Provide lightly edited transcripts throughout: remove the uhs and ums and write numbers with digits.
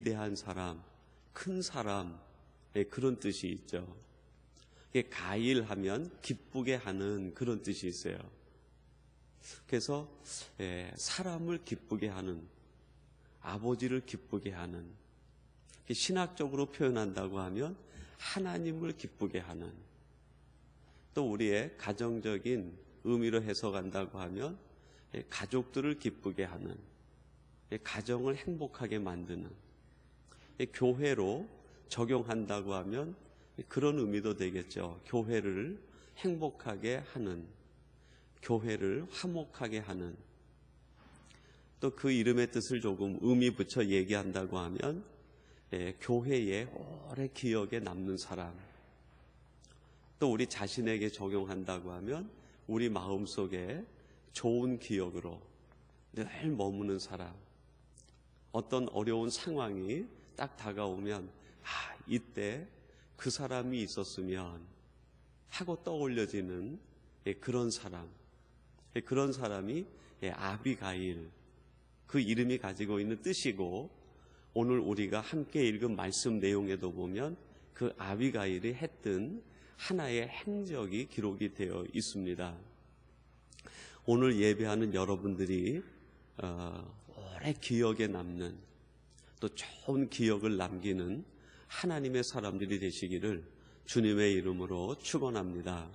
위대한 사람, 큰 사람의 그런 뜻이 있죠. 이게 가일하면 기쁘게 하는 그런 뜻이 있어요. 그래서 사람을 기쁘게 하는, 아버지를 기쁘게 하는, 신학적으로 표현한다고 하면 하나님을 기쁘게 하는, 또 우리의 가정적인 의미로 해석한다고 하면 가족들을 기쁘게 하는, 가정을 행복하게 만드는, 교회로 적용한다고 하면 그런 의미도 되겠죠. 교회를 행복하게 하는, 교회를 화목하게 하는, 또 그 이름의 뜻을 조금 의미 붙여 얘기한다고 하면 교회에 오래 기억에 남는 사람, 또 우리 자신에게 적용한다고 하면 우리 마음속에 좋은 기억으로 늘 머무는 사람, 어떤 어려운 상황이 딱 다가오면 이때 그 사람이 있었으면 하고 떠올려지는 그런 사람, 그런 사람이 아비가일, 그 이름이 가지고 있는 뜻이고, 오늘 우리가 함께 읽은 말씀 내용에도 보면 그 아비가일이 했던 하나의 행적이 기록이 되어 있습니다. 오늘 예배하는 여러분들이 오래 기억에 남는, 또 좋은 기억을 남기는 하나님의 사람들이 되시기를 주님의 이름으로 축원합니다.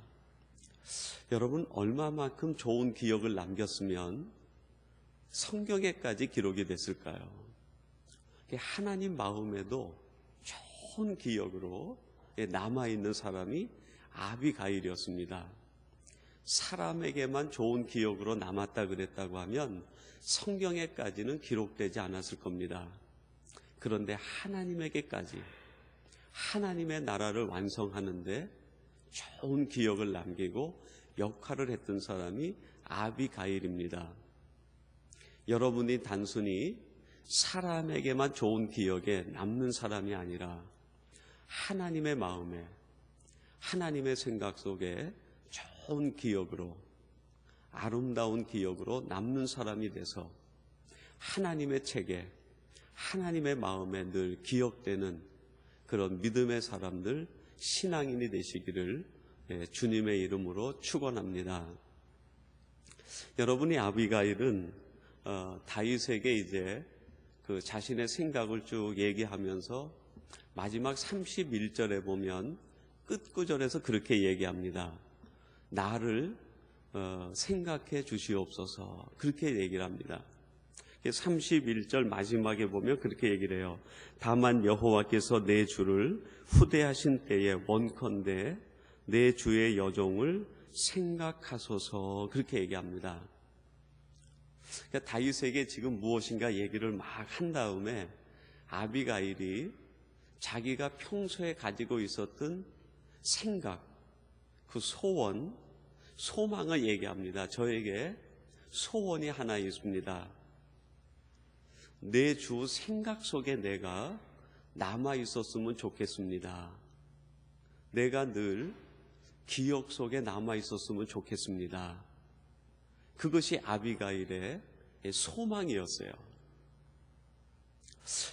여러분, 얼마만큼 좋은 기억을 남겼으면 성경에까지 기록이 됐을까요? 하나님 마음에도 좋은 기억으로 남아있는 사람이 아비가일이었습니다. 사람에게만 좋은 기억으로 남았다 그랬다고 하면 성경에까지는 기록되지 않았을 겁니다. 그런데 하나님에게까지, 하나님의 나라를 완성하는데 좋은 기억을 남기고 역할을 했던 사람이 아비가일입니다. 여러분이 단순히 사람에게만 좋은 기억에 남는 사람이 아니라 하나님의 마음에, 하나님의 생각 속에 좋은 기억으로, 아름다운 기억으로 남는 사람이 돼서 하나님의 책에, 하나님의 마음에 늘 기억되는 그런 믿음의 사람들, 신앙인이 되시기를 주님의 이름으로 축원합니다. 여러분이 아비가일은 다윗에게 이제 그 자신의 생각을 쭉 얘기하면서 마지막 31절에 보면 끝구절에서 그렇게 얘기합니다. 나를 생각해 주시옵소서, 그렇게 얘기를 합니다. 31절 마지막에 보면 그렇게 얘기를 해요. 다만 여호와께서 내 주를 후대하신 때에 원컨대 내 주의 여종을 생각하소서, 그렇게 얘기합니다. 그러니까 다윗에게 지금 무엇인가 얘기를 막 한 다음에 아비가일이 자기가 평소에 가지고 있었던 생각, 그 소원, 소망을 얘기합니다. 저에게 소원이 하나 있습니다. 내 주 생각 속에 내가 남아 있었으면 좋겠습니다. 내가 늘 기억 속에 남아 있었으면 좋겠습니다. 그것이 아비가일의 소망이었어요.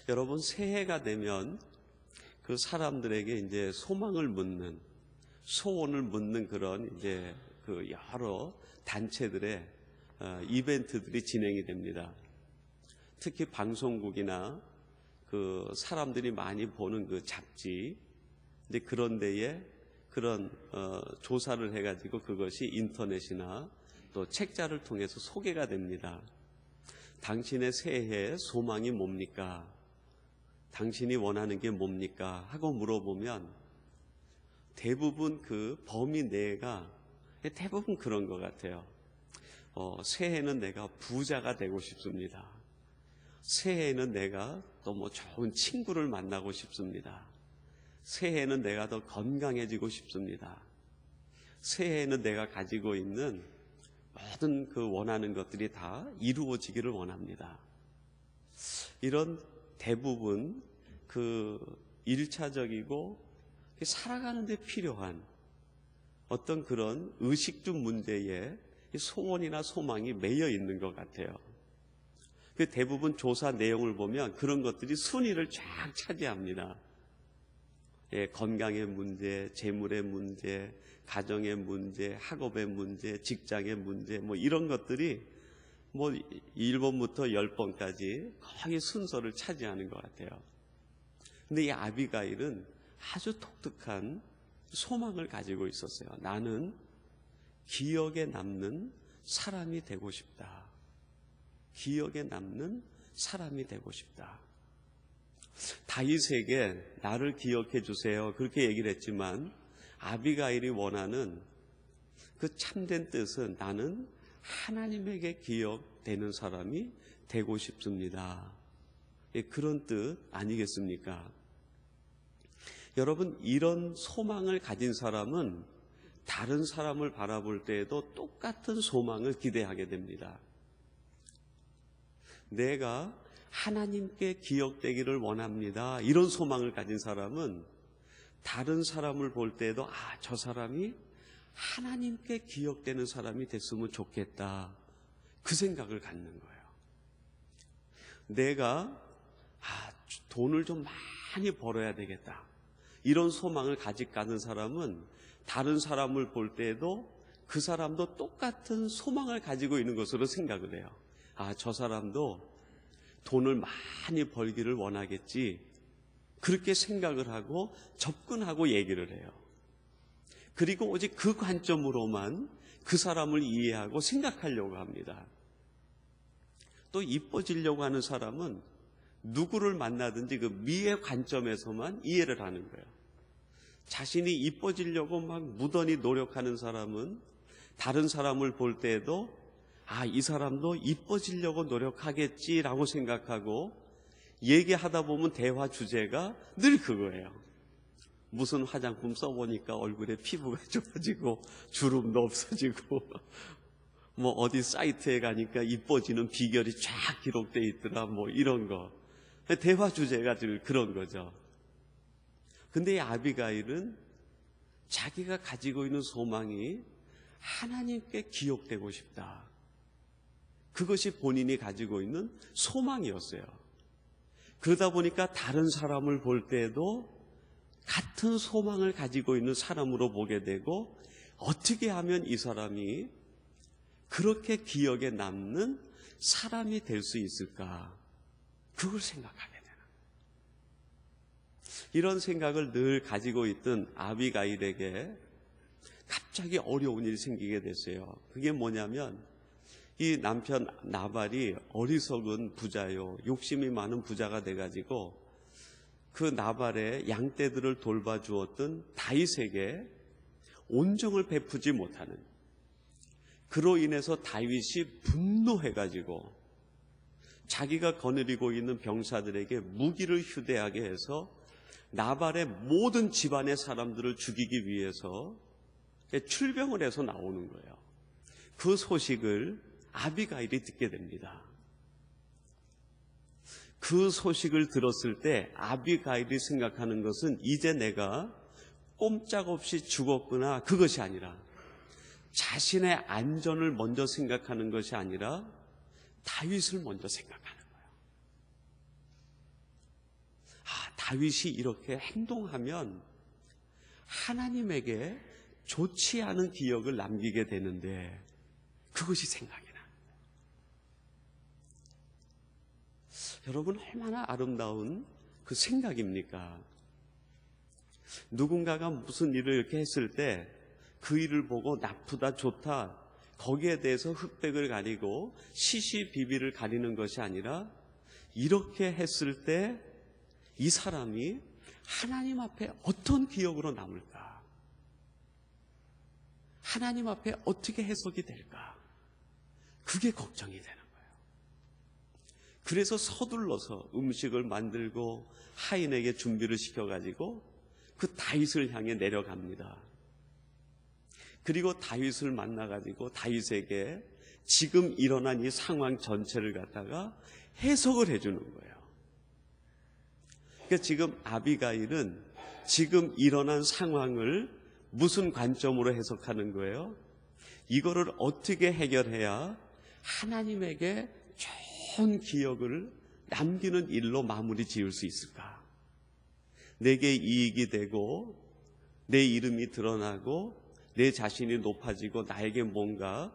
여러분, 새해가 되면 그 사람들에게 이제 소망을 묻는, 소원을 묻는 그런 이제 그 여러 단체들의 이벤트들이 진행이 됩니다. 특히 방송국이나 그 사람들이 많이 보는 그 잡지, 근데 그런 데에 그런 조사를 해가지고 그것이 인터넷이나 또 책자를 통해서 소개가 됩니다. 당신의 새해 소망이 뭡니까? 당신이 원하는 게 뭡니까? 하고 물어보면 대부분 그 범위 내가 대부분 그런 것 같아요. 새해는 내가 부자가 되고 싶습니다. 새해에는 내가 또 뭐 좋은 친구를 만나고 싶습니다. 새해에는 내가 더 건강해지고 싶습니다. 새해에는 내가 가지고 있는 모든 그 원하는 것들이 다 이루어지기를 원합니다. 이런 대부분 그 1차적이고 살아가는 데 필요한 어떤 그런 의식주 문제에 소원이나 소망이 매여 있는 것 같아요. 그 대부분 조사 내용을 보면 그런 것들이 순위를 쫙 차지합니다. 예, 건강의 문제, 재물의 문제, 가정의 문제, 학업의 문제, 직장의 문제, 뭐 이런 것들이 뭐 1번부터 10번까지 거의 순서를 차지하는 것 같아요. 근데 이 아비가일은 아주 독특한 소망을 가지고 있었어요. 나는 기억에 남는 사람이 되고 싶다. 기억에 남는 사람이 되고 싶다. 다윗에게 나를 기억해 주세요, 그렇게 얘기를 했지만 아비가일이 원하는 그 참된 뜻은 나는 하나님에게 기억되는 사람이 되고 싶습니다. 그런 뜻 아니겠습니까? 여러분, 이런 소망을 가진 사람은 다른 사람을 바라볼 때에도 똑같은 소망을 기대하게 됩니다. 내가 하나님께 기억되기를 원합니다, 이런 소망을 가진 사람은 다른 사람을 볼 때에도 저 사람이 하나님께 기억되는 사람이 됐으면 좋겠다, 그 생각을 갖는 거예요. 내가 돈을 좀 많이 벌어야 되겠다, 이런 소망을 가진 사람은 다른 사람을 볼 때에도 그 사람도 똑같은 소망을 가지고 있는 것으로 생각을 해요. 저 사람도 돈을 많이 벌기를 원하겠지, 그렇게 생각을 하고 접근하고 얘기를 해요. 그리고 오직 그 관점으로만 그 사람을 이해하고 생각하려고 합니다. 또 이뻐지려고 하는 사람은 누구를 만나든지 그 미의 관점에서만 이해를 하는 거예요. 자신이 이뻐지려고 막 무던히 노력하는 사람은 다른 사람을 볼 때에도 이 사람도 이뻐지려고 노력하겠지라고 생각하고 얘기하다 보면 대화 주제가 늘 그거예요. 무슨 화장품 써보니까 얼굴에 피부가 좋아지고 주름도 없어지고 뭐 어디 사이트에 가니까 이뻐지는 비결이 쫙 기록되어 있더라, 뭐 이런 거. 대화 주제가 늘 그런 거죠. 근데 이 아비가일은 자기가 가지고 있는 소망이 하나님께 기억되고 싶다, 그것이 본인이 가지고 있는 소망이었어요. 그러다 보니까 다른 사람을 볼 때에도 같은 소망을 가지고 있는 사람으로 보게 되고, 어떻게 하면 이 사람이 그렇게 기억에 남는 사람이 될 수 있을까, 그걸 생각하게 되는, 이런 생각을 늘 가지고 있던 아비가일에게 갑자기 어려운 일이 생기게 됐어요. 그게 뭐냐면 이 남편 나발이 어리석은 부자요, 욕심이 많은 부자가 돼가지고 그 나발의 양떼들을 돌봐주었던 다윗에게 온정을 베푸지 못하는, 그로 인해서 다윗이 분노해가지고 자기가 거느리고 있는 병사들에게 무기를 휴대하게 해서 나발의 모든 집안의 사람들을 죽이기 위해서 출병을 해서 나오는 거예요. 그 소식을 아비가일이 듣게 됩니다. 그 소식을 들었을 때 아비가일이 생각하는 것은 이제 내가 꼼짝없이 죽었구나, 그것이 아니라 자신의 안전을 먼저 생각하는 것이 아니라 다윗을 먼저 생각하는 거예요. 다윗이 이렇게 행동하면 하나님에게 좋지 않은 기억을 남기게 되는데 그것이 생각이 나요. 여러분, 얼마나 아름다운 그 생각입니까? 누군가가 무슨 일을 이렇게 했을 때 그 일을 보고 나쁘다 좋다 거기에 대해서 흑백을 가리고 시시비비를 가리는 것이 아니라, 이렇게 했을 때 이 사람이 하나님 앞에 어떤 기억으로 남을까, 하나님 앞에 어떻게 해석이 될까, 그게 걱정이 되는 거예요. 그래서 서둘러서 음식을 만들고 하인에게 준비를 시켜가지고 그 다윗을 향해 내려갑니다. 그리고 다윗을 만나가지고 다윗에게 지금 일어난 이 상황 전체를 갖다가 해석을 해주는 거예요. 그러니까 지금 아비가일은 지금 일어난 상황을 무슨 관점으로 해석하는 거예요? 이거를 어떻게 해결해야 하나님에게 좋은 기억을 남기는 일로 마무리 지을 수 있을까? 내게 이익이 되고 내 이름이 드러나고 내 자신이 높아지고 나에게 뭔가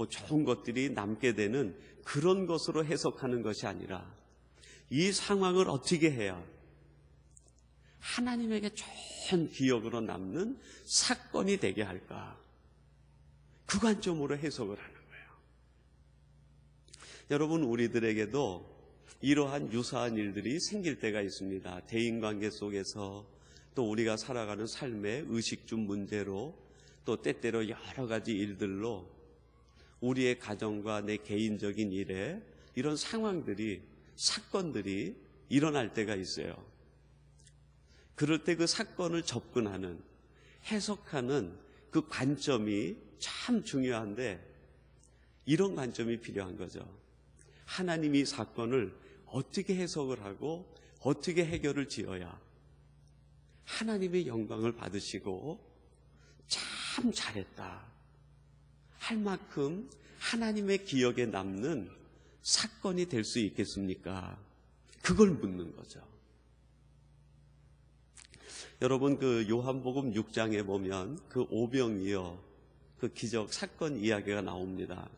좋은 것들이 남게 되는 그런 것으로 해석하는 것이 아니라 이 상황을 어떻게 해야 하나님에게 좋은 기억으로 남는 사건이 되게 할까? 그 관점으로 해석을 하는 거예요. 여러분, 우리들에게도 이러한 유사한 일들이 생길 때가 있습니다. 대인관계 속에서, 또 우리가 살아가는 삶의 의식주 문제로, 또 때때로 여러 가지 일들로 우리의 가정과 내 개인적인 일에 이런 상황들이, 사건들이 일어날 때가 있어요. 그럴 때 그 사건을 접근하는, 해석하는 그 관점이 참 중요한데, 이런 관점이 필요한 거죠. 하나님이 사건을 어떻게 해석을 하고 어떻게 해결을 지어야 하나님의 영광을 받으시고 참 잘했다 할 만큼 하나님의 기억에 남는 사건이 될 수 있겠습니까? 그걸 묻는 거죠. 여러분, 그 요한복음 6장에 보면 그 오병이어 그 기적 사건 이야기가 나옵니다.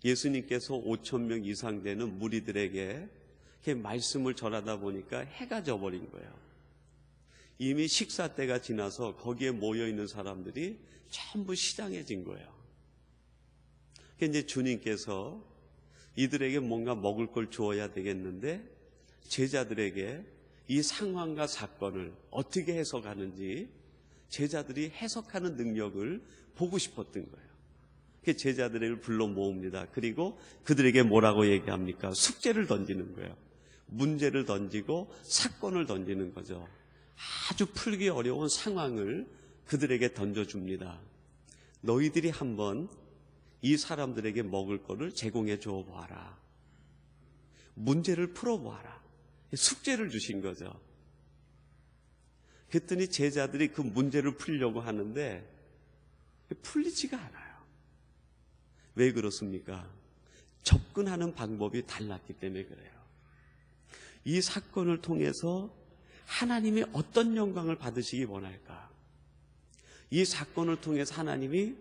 예수님께서 5,000명 이상 되는 무리들에게 이렇게 말씀을 전하다 보니까 해가 져버린 거예요. 이미 식사 때가 지나서 거기에 모여있는 사람들이 전부 시장해진 거예요. 이제 주님께서 이들에게 뭔가 먹을 걸 주어야 되겠는데 제자들에게 이 상황과 사건을 어떻게 해석하는지 제자들이 해석하는 능력을 보고 싶었던 거예요. 제자들을 불러 모읍니다. 그리고 그들에게 뭐라고 얘기합니까? 숙제를 던지는 거예요. 문제를 던지고 사건을 던지는 거죠. 아주 풀기 어려운 상황을 그들에게 던져줍니다. 너희들이 한번 이 사람들에게 먹을 거를 제공해 줘 보아라. 문제를 풀어 보아라. 숙제를 주신 거죠. 그랬더니 제자들이 그 문제를 풀려고 하는데 풀리지가 않아요. 왜 그렇습니까? 접근하는 방법이 달랐기 때문에 그래요. 이 사건을 통해서 하나님이 어떤 영광을 받으시기 원할까? 이 사건을 통해서 하나님이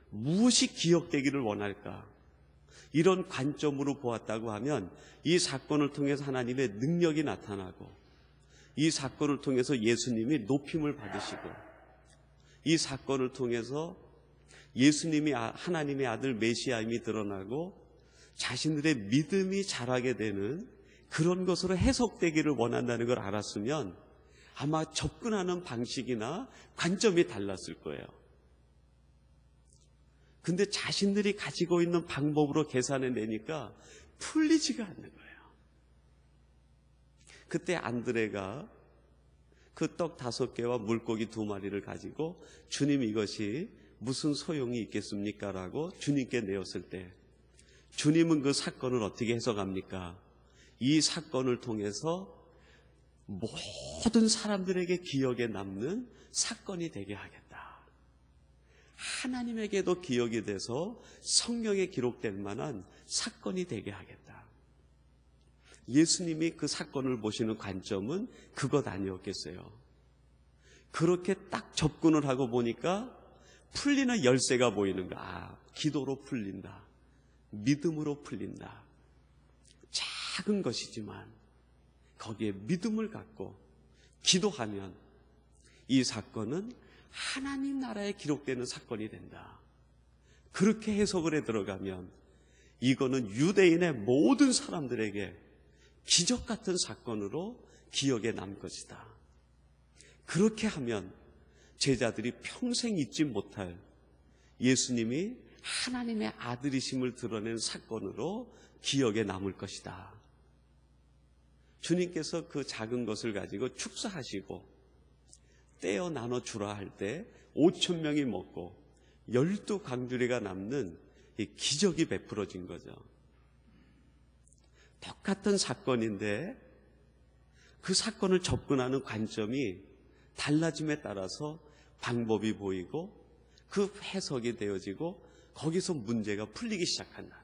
무엇이 기억되기를 원할까? 이런 관점으로 보았다고 하면 이 사건을 통해서 하나님의 능력이 나타나고, 이 사건을 통해서 예수님이 높임을 받으시고, 이 사건을 통해서 예수님이 하나님의 아들 메시아임이 드러나고 자신들의 믿음이 자라게 되는 그런 것으로 해석되기를 원한다는 걸 알았으면 아마 접근하는 방식이나 관점이 달랐을 거예요. 근데 자신들이 가지고 있는 방법으로 계산해 내니까 풀리지가 않는 거예요. 그때 안드레가 그 떡 5개와 물고기 2마리를 가지고 주님, 이것이 무슨 소용이 있겠습니까? 라고 주님께 내었을 때 주님은 그 사건을 어떻게 해석합니까? 이 사건을 통해서 모든 사람들에게 기억에 남는 사건이 되게 하겠다. 하나님에게도 기억이 돼서 성경에 기록될 만한 사건이 되게 하겠다. 예수님이 그 사건을 보시는 관점은 그것 아니었겠어요? 그렇게 딱 접근을 하고 보니까 풀리는 열쇠가 보이는 거야. 아, 기도로 풀린다. 믿음으로 풀린다. 작은 것이지만 거기에 믿음을 갖고 기도하면 이 사건은 하나님 나라에 기록되는 사건이 된다. 그렇게 해석을 해 들어가면 이거는 유대인의 모든 사람들에게 기적 같은 사건으로 기억에 남 것이다. 그렇게 하면 제자들이 평생 잊지 못할 예수님이 하나님의 아들이심을 드러낸 사건으로 기억에 남을 것이다. 주님께서 그 작은 것을 가지고 축사하시고 떼어 나눠 주라 할 때 5,000명이 먹고 12광주리가 남는 이 기적이 베풀어진 거죠. 똑같은 사건인데 그 사건을 접근하는 관점이 달라짐에 따라서 방법이 보이고 그 해석이 되어지고 거기서 문제가 풀리기 시작한다.